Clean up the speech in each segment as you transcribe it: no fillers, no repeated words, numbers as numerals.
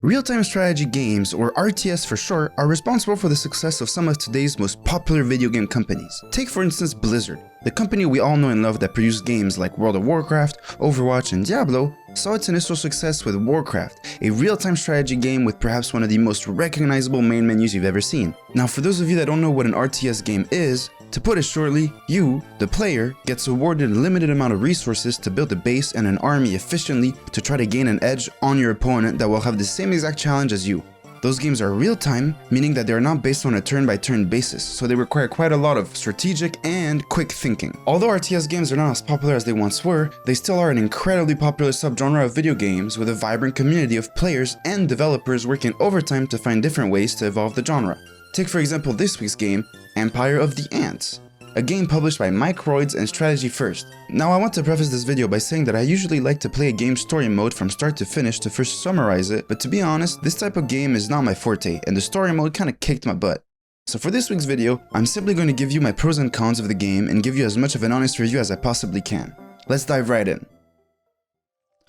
Real-time strategy games, or RTS for short, are responsible for the success of some of today's most popular video game companies. Take for instance Blizzard. The company we all know and love that produced games like World of Warcraft, Overwatch, and Diablo saw its initial success with Warcraft, a real-time strategy game with perhaps one of the most recognizable main menus you've ever seen. Now for those of you that don't know what an RTS game is, to put it shortly, you, the player, gets awarded a limited amount of resources to build a base and an army efficiently to try to gain an edge on your opponent that will have the same exact challenge as you. Those games are real-time, meaning that they are not based on a turn-by-turn basis, so they require quite a lot of strategic and quick thinking. Although RTS games are not as popular as they once were, they still are an incredibly popular subgenre of video games with a vibrant community of players and developers working overtime to find different ways to evolve the genre. Take for example this week's game, Empire of the Ants, a game published by Microids and Strategy First. Now I want to preface this video by saying that I usually like to play a game story mode from start to finish to first summarize it, but to be honest, this type of game is not my forte, and the story mode kinda kicked my butt. So for this week's video, I'm simply going to give you my pros and cons of the game and give you as much of an honest review as I possibly can. Let's dive right in.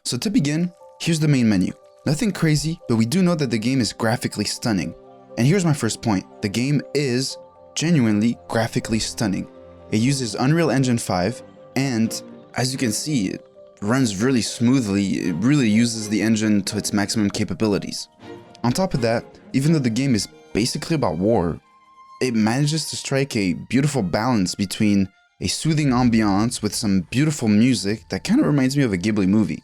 So to begin, here's the main menu. Nothing crazy, but we do know that the game is graphically stunning. And here's my first point, the game is genuinely graphically stunning. It uses Unreal Engine 5, and as you can see, it runs really smoothly. It really uses the engine to its maximum capabilities. On top of that, even though the game is basically about war, it manages to strike a beautiful balance between a soothing ambiance with some beautiful music that kind of reminds me of a Ghibli movie.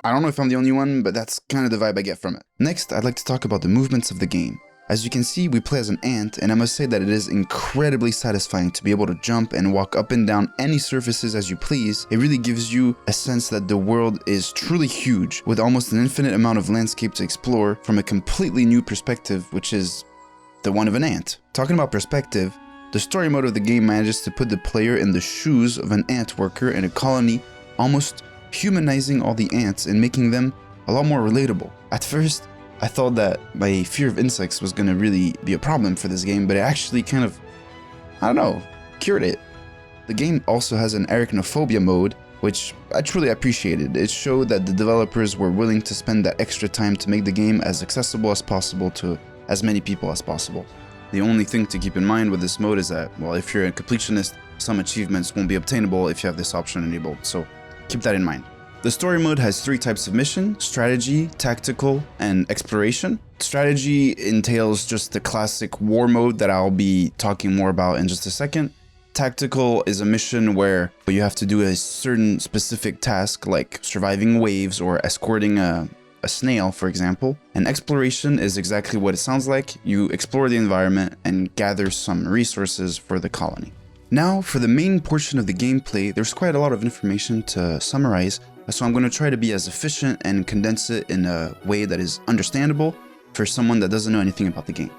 I don't know if I'm the only one, but that's kind of the vibe I get from it. Next, I'd like to talk about the movements of the game. As you can see, we play as an ant, and I must say that it is incredibly satisfying to be able to jump and walk up and down any surfaces as you please. It really gives you a sense that the world is truly huge, with almost an infinite amount of landscape to explore from a completely new perspective, which is the one of an ant. Talking about perspective, the story mode of the game manages to put the player in the shoes of an ant worker in a colony, almost humanizing all the ants and making them a lot more relatable. At first, I thought that my fear of insects was gonna really be a problem for this game, but it actually kind of, I don't know, cured it. The game also has an arachnophobia mode, which I truly appreciated. It showed that the developers were willing to spend that extra time to make the game as accessible as possible to as many people as possible. The only thing to keep in mind with this mode is that, well, if you're a completionist, some achievements won't be obtainable if you have this option enabled, so keep that in mind. The story mode has three types of mission: strategy, tactical, and exploration. Strategy entails just the classic war mode that I'll be talking more about in just a second. Tactical is a mission where you have to do a certain specific task like surviving waves or escorting a snail, for example. And exploration is exactly what it sounds like. You explore the environment and gather some resources for the colony. Now, for the main portion of the gameplay, there's quite a lot of information to summarize, so I'm going to try to be as efficient and condense it in a way that is understandable for someone that doesn't know anything about the game.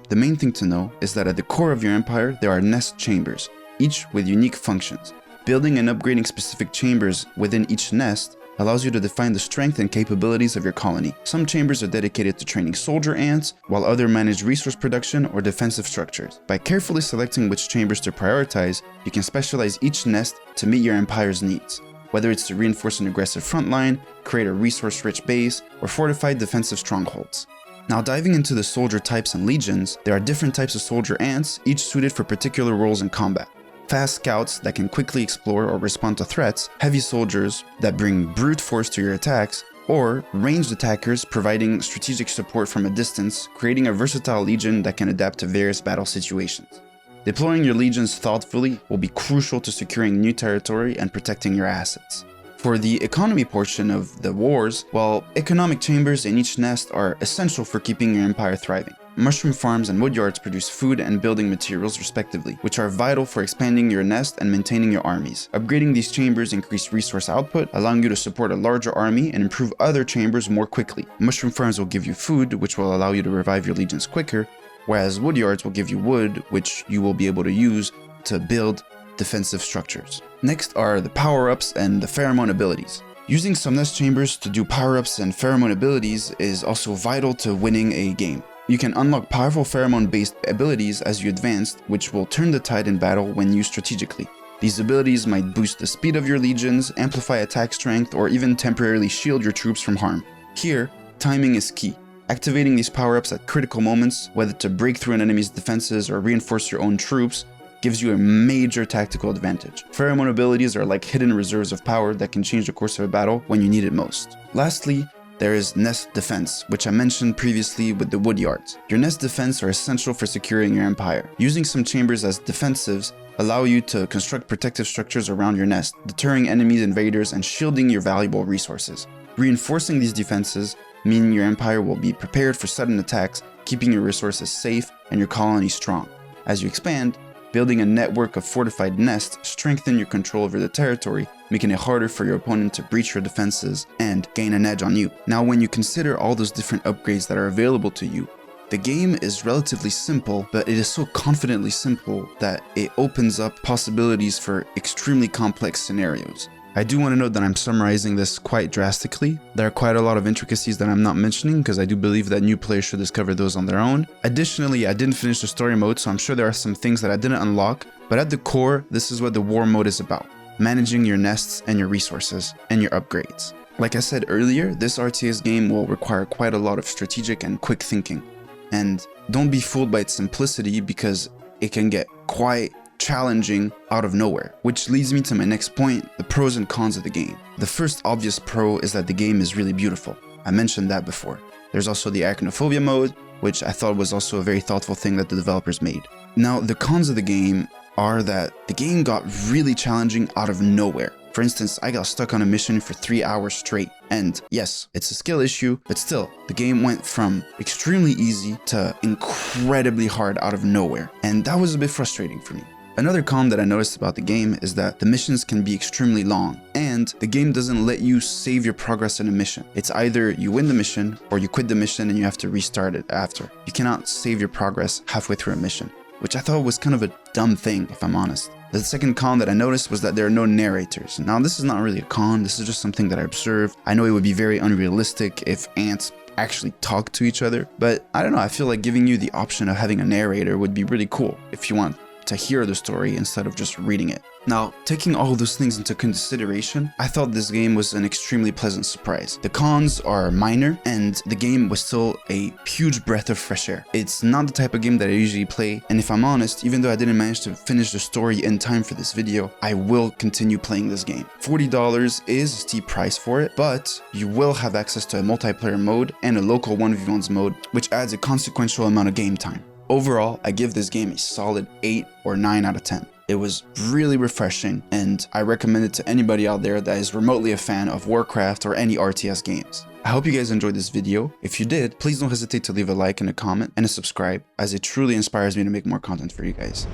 The main thing to know is that at the core of your empire, there are nest chambers, each with unique functions. Building and upgrading specific chambers within each nest allows you to define the strength and capabilities of your colony. Some chambers are dedicated to training soldier ants, while others manage resource production or defensive structures. By carefully selecting which chambers to prioritize, you can specialize each nest to meet your empire's needs, whether it's to reinforce an aggressive front line, create a resource-rich base, or fortify defensive strongholds. Now diving into the soldier types and legions, there are different types of soldier ants, each suited for particular roles in combat. Fast scouts that can quickly explore or respond to threats, heavy soldiers that bring brute force to your attacks, or ranged attackers providing strategic support from a distance, creating a versatile legion that can adapt to various battle situations. Deploying your legions thoughtfully will be crucial to securing new territory and protecting your assets. For the economy portion of the wars, well, economic chambers in each nest are essential for keeping your empire thriving. Mushroom farms and woodyards produce food and building materials respectively, which are vital for expanding your nest and maintaining your armies. Upgrading these chambers increase resource output, allowing you to support a larger army and improve other chambers more quickly. Mushroom farms will give you food, which will allow you to revive your legions quicker, whereas woodyards will give you wood, which you will be able to use to build defensive structures. Next are the power-ups and the pheromone abilities. Using some nest chambers to do power-ups and pheromone abilities is also vital to winning a game. You can unlock powerful pheromone-based abilities as you advance, which will turn the tide in battle when used strategically. These abilities might boost the speed of your legions, amplify attack strength, or even temporarily shield your troops from harm. Here, timing is key. Activating these power-ups at critical moments, whether to break through an enemy's defenses or reinforce your own troops, gives you a major tactical advantage. Pheromone abilities are like hidden reserves of power that can change the course of a battle when you need it most. Lastly, there is nest defense, which I mentioned previously with the wood yards. Your nest defense are essential for securing your empire. Using some chambers as defensives allow you to construct protective structures around your nest, deterring enemy invaders and shielding your valuable resources. Reinforcing these defenses meaning your empire will be prepared for sudden attacks, keeping your resources safe and your colony strong. As you expand, building a network of fortified nests strengthen your control over the territory, making it harder for your opponent to breach your defenses and gain an edge on you. Now, when you consider all those different upgrades that are available to you, the game is relatively simple, but it is so confidently simple that it opens up possibilities for extremely complex scenarios. I do want to note that I'm summarizing this quite drastically. There are quite a lot of intricacies that I'm not mentioning because I do believe that new players should discover those on their own. Additionally, I didn't finish the story mode, so I'm sure there are some things that I didn't unlock, but at the core, this is what the war mode is about: managing your nests and your resources and your upgrades. Like I said earlier, this RTS game will require quite a lot of strategic and quick thinking. And don't be fooled by its simplicity because it can get quite challenging out of nowhere. Which leads me to my next point, the pros and cons of the game. The first obvious pro is that the game is really beautiful. I mentioned that before. There's also the arachnophobia mode, which I thought was also a very thoughtful thing that the developers made. Now, the cons of the game are that the game got really challenging out of nowhere. For instance, I got stuck on a mission for 3 hours straight. And yes, it's a skill issue, but still, the game went from extremely easy to incredibly hard out of nowhere. And that was a bit frustrating for me. Another con that I noticed about the game is that the missions can be extremely long, and the game doesn't let you save your progress in a mission. It's either you win the mission, or you quit the mission and you have to restart it after. You cannot save your progress halfway through a mission, which I thought was kind of a dumb thing, if I'm honest. The second con that I noticed was that there are no narrators. Now, this is not really a con, this is just something that I observed. I know it would be very unrealistic if ants actually talk to each other, but I don't know, I feel like giving you the option of having a narrator would be really cool if you want to hear the story instead of just reading it. Now, taking all of those things into consideration, I thought this game was an extremely pleasant surprise. The cons are minor, and the game was still a huge breath of fresh air. It's not the type of game that I usually play, and if I'm honest, even though I didn't manage to finish the story in time for this video, I will continue playing this game. $40 is a steep price for it, but you will have access to a multiplayer mode and a local 1v1s mode, which adds a consequential amount of game time. Overall, I give this game a solid 8 or 9 out of 10. It was really refreshing, and I recommend it to anybody out there that is remotely a fan of Warcraft or any RTS games. I hope you guys enjoyed this video. If you did, please don't hesitate to leave a like and a comment and a subscribe, as it truly inspires me to make more content for you guys.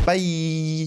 Bye!